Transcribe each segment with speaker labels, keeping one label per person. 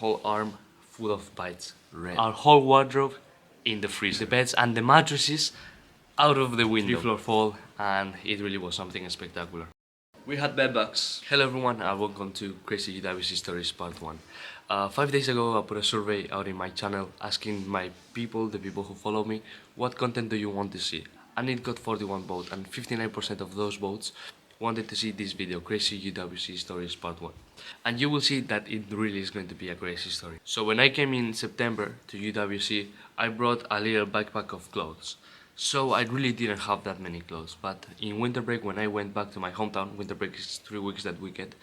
Speaker 1: whole arm full of bites. Red. Our whole wardrobe in the freezer. The beds and the mattresses out of the window. 3-floor fall, and it really was something spectacular. We had bedbugs. Hello everyone and welcome to Crazy UWC Stories Part 1. 5 days ago I put a survey out in my channel asking my people, the people who follow me, what content do you want to see? And it got 41 votes, and 59% of those votes wanted to see this video, Crazy UWC Stories Part 1. And you will see that it really is going to be a crazy story. So when I came in September to UWC, I brought a little backpack of clothes. So I really didn't have that many clothes, but in winter break when I went back to my hometown, winter break is 3 weeks that we get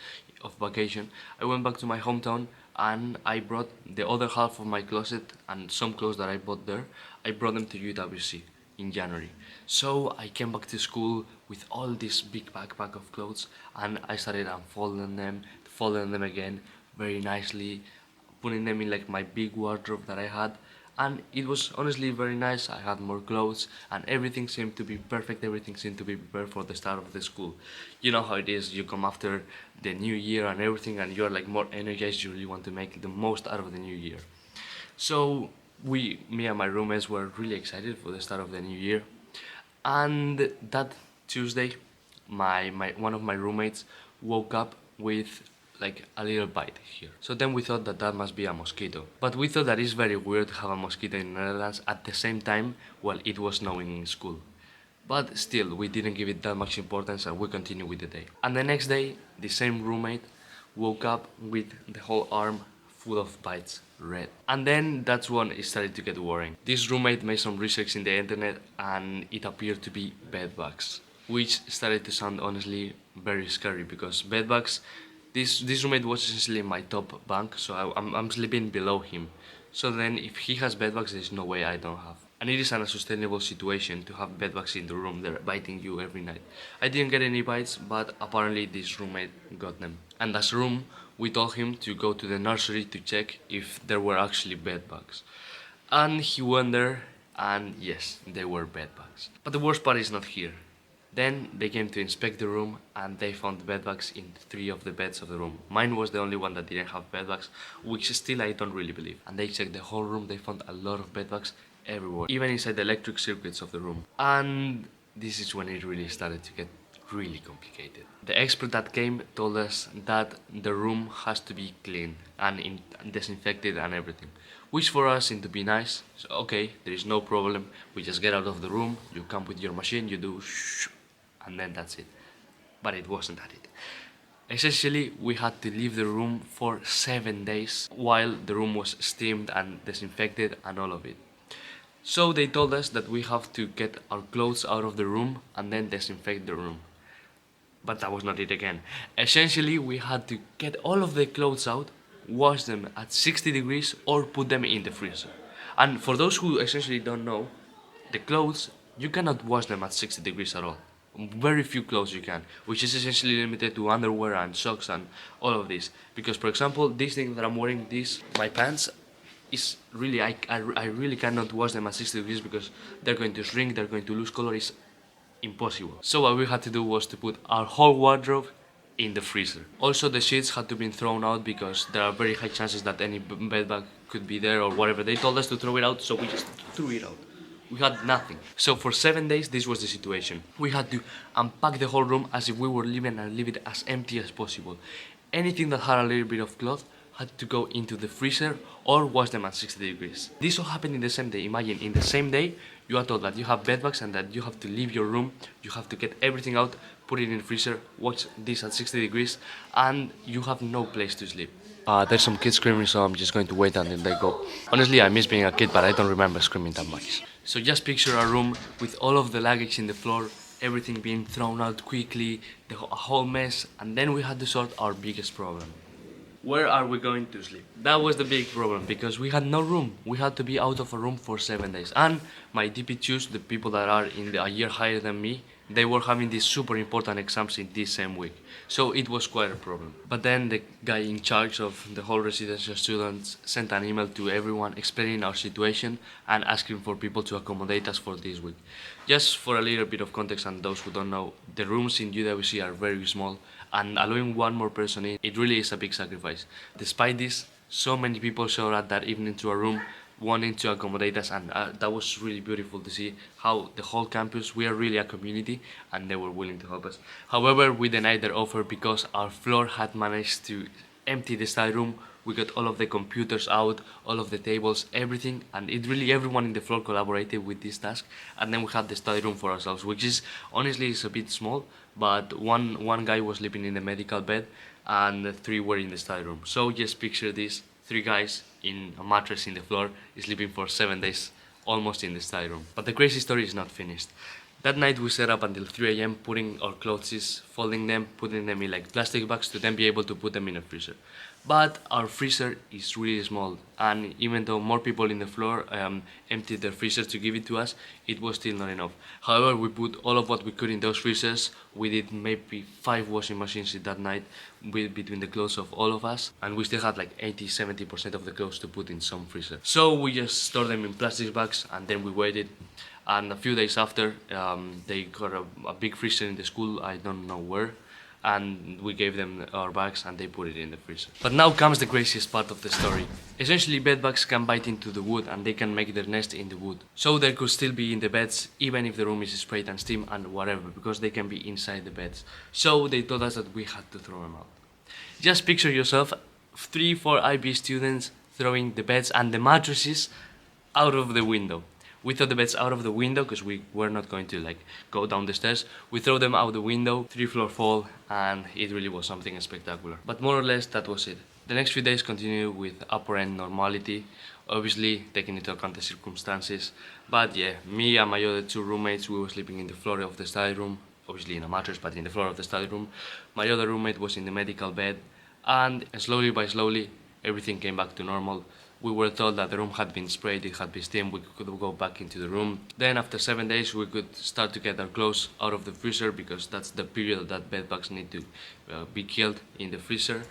Speaker 1: of vacation, I went back to my hometown and I brought the other half of my closet and some clothes that I bought there, I brought them to UWC in January. So I came back to school with all this big backpack of clothes and I started unfolding them, folding them again very nicely, putting them in like my big wardrobe that I had. And it was honestly very nice. I had more clothes and everything seemed to be perfect, everything seemed to be prepared for the start of the school. You know how it is, you come after the new year and everything and you're like more energized, you really want to make the most out of the new year. So me and my roommates were really excited for the start of the new year. And that Tuesday, one of my roommates woke up with like a little bite here. So then we thought that that must be a mosquito. But we thought that it's very weird to have a mosquito in the Netherlands at the same time while it was snowing in school. But still, we didn't give it that much importance and we continued with the day. And the next day, the same roommate woke up with the whole arm full of bites, red. And then that's when it started to get worrying. This roommate made some research in the internet and it appeared to be bedbugs, which started to sound honestly very scary because bedbugs, this roommate was essentially my top bunk, so I'm sleeping below him. So then if he has bedbugs, there's no way I don't have. And it is an unsustainable situation to have bedbugs in the room, they're biting you every night. I didn't get any bites, but apparently this roommate got them. And as a room, we told him to go to the nursery to check if there were actually bedbugs. And he went there, and yes, there were bedbugs. But the worst part is not here. Then they came to inspect the room and they found bedbugs in 3 of the beds of the room. Mine was the only one that didn't have bedbugs, which still I don't really believe. And they checked the whole room, they found a lot of bedbugs everywhere, even inside the electric circuits of the room. And this is when it really started to get really complicated. The expert that came told us that the room has to be cleaned and disinfected and everything, which for us seemed to be nice. So okay, there is no problem, we just get out of the room, you come with your machine, you do shh, and then that's it. But it wasn't that it. Essentially, we had to leave the room for 7 days while the room was steamed and disinfected and all of it. So they told us that we have to get our clothes out of the room and then disinfect the room. But that was not it again. Essentially, we had to get all of the clothes out, wash them at 60 degrees or put them in the freezer. And for those who essentially don't know, the clothes, you cannot wash them at 60 degrees at all. Very few clothes you can, which is essentially limited to underwear and socks and all of this. Because for example, this thing that I'm wearing, my pants, is really, I really cannot wash them at 60 degrees because they're going to shrink, they're going to lose color, it's impossible. So what we had to do was to put our whole wardrobe in the freezer. Also the sheets had to be thrown out because there are very high chances that any bedbug could be there or whatever. They told us to throw it out, so we just threw it out. We had nothing. So for 7 days, this was the situation. We had to unpack the whole room as if we were living and leave it as empty as possible. Anything that had a little bit of cloth had to go into the freezer or wash them at 60 degrees. This all happened in the same day. Imagine, in the same day, you are told that you have bedbugs and that you have to leave your room, you have to get everything out, put it in the freezer, watch this at 60 degrees, and you have no place to sleep. There's some kids screaming, so I'm just going to wait until they go. Honestly, I miss being a kid, but I don't remember screaming that much. So just picture a room with all of the luggage in the floor, everything being thrown out quickly, a whole mess, and then we had to sort our biggest problem. Where are we going to sleep? That was the big problem because we had no room. We had to be out of a room for 7 days. And my DP2s, the people that are a year higher than me, they were having these super important exams in this same week. So it was quite a problem. But then the guy in charge of the whole residential students sent an email to everyone explaining our situation and asking for people to accommodate us for this week. Just for a little bit of context, and those who don't know, the rooms in UWC are very small, and allowing one more person in, it really is a big sacrifice. Despite this, So many people showed up that evening to our room wanting to accommodate us, and that was really beautiful to see how the whole campus, we are really a community, and they were willing to help us. However, we denied their offer because our floor had managed to empty the study room. We got all of the computers out, all of the tables, everything, and it really, everyone in the floor collaborated with this task. And then we had the study room for ourselves, which is honestly is a bit small, but one guy was sleeping in the medical bed and 3 were in the study room. So just picture this, 3 guys in a mattress in the floor sleeping for 7 days almost in the study room. But the crazy story is not finished. That night we sat up until 3 AM putting our clothes, folding them, putting them in like plastic bags to then be able to put them in a freezer. But our freezer is really small, and even though more people in the floor emptied their freezers to give it to us, it was still not enough. However, we put all of what we could in those freezers. We did maybe 5 washing machines that night between the clothes of all of us, and we still had like 80-70% of the clothes to put in some freezer. So we just stored them in plastic bags, and then we waited. And a few days after, they got a big freezer in the school, I don't know where, and we gave them our bags and they put it in the freezer. But now comes the craziest part of the story. Essentially, bed bugs can bite into the wood and they can make their nest in the wood. So they could still be in the beds even if the room is sprayed and steam and whatever, because they can be inside the beds. So they told us that we had to throw them out. Just picture yourself, 3-4 IB students throwing the beds and the mattresses out of the window. We threw the beds out of the window because we were not going to like go down the stairs. We threw them out the window, 3-floor fall, and it really was something spectacular. But more or less that was it. The next few days continued with apparent normality, obviously taking into account the circumstances. But yeah, me and my other 2 roommates, we were sleeping in the floor of the study room, obviously in a mattress, but in the floor of the study room. My other roommate was in the medical bed, and slowly by slowly, everything came back to normal. We were told that the room had been sprayed, it had been steamed, we could go back into the room. Then after 7 days we could start to get our clothes out of the freezer, because that's the period that bed bugs need to be killed in the freezer.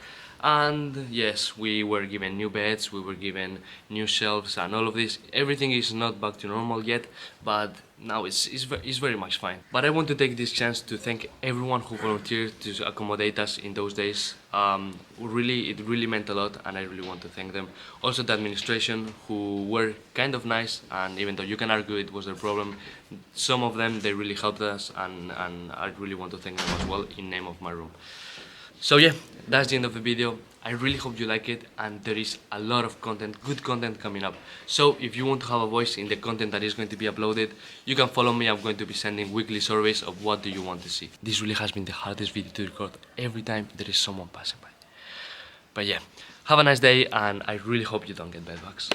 Speaker 1: And yes, we were given new beds, we were given new shelves and all of this. Everything is not back to normal yet, but now it's very much fine. But I want to take this chance to thank everyone who volunteered to accommodate us in those days. It really meant a lot, and I really want to thank them. Also the administration, who were kind of nice, and even though you can argue it was their problem, some of them, they really helped us, and I really want to thank them as well in name of my room. So yeah, that's the end of the video. I really hope you like it, and there is a lot of content, good content coming up. So if you want to have a voice in the content that is going to be uploaded, you can follow me. I'm going to be sending weekly surveys of what do you want to see. This really has been the hardest video to record every time there is someone passing by. But yeah, have a nice day, and I really hope you don't get bedbugs.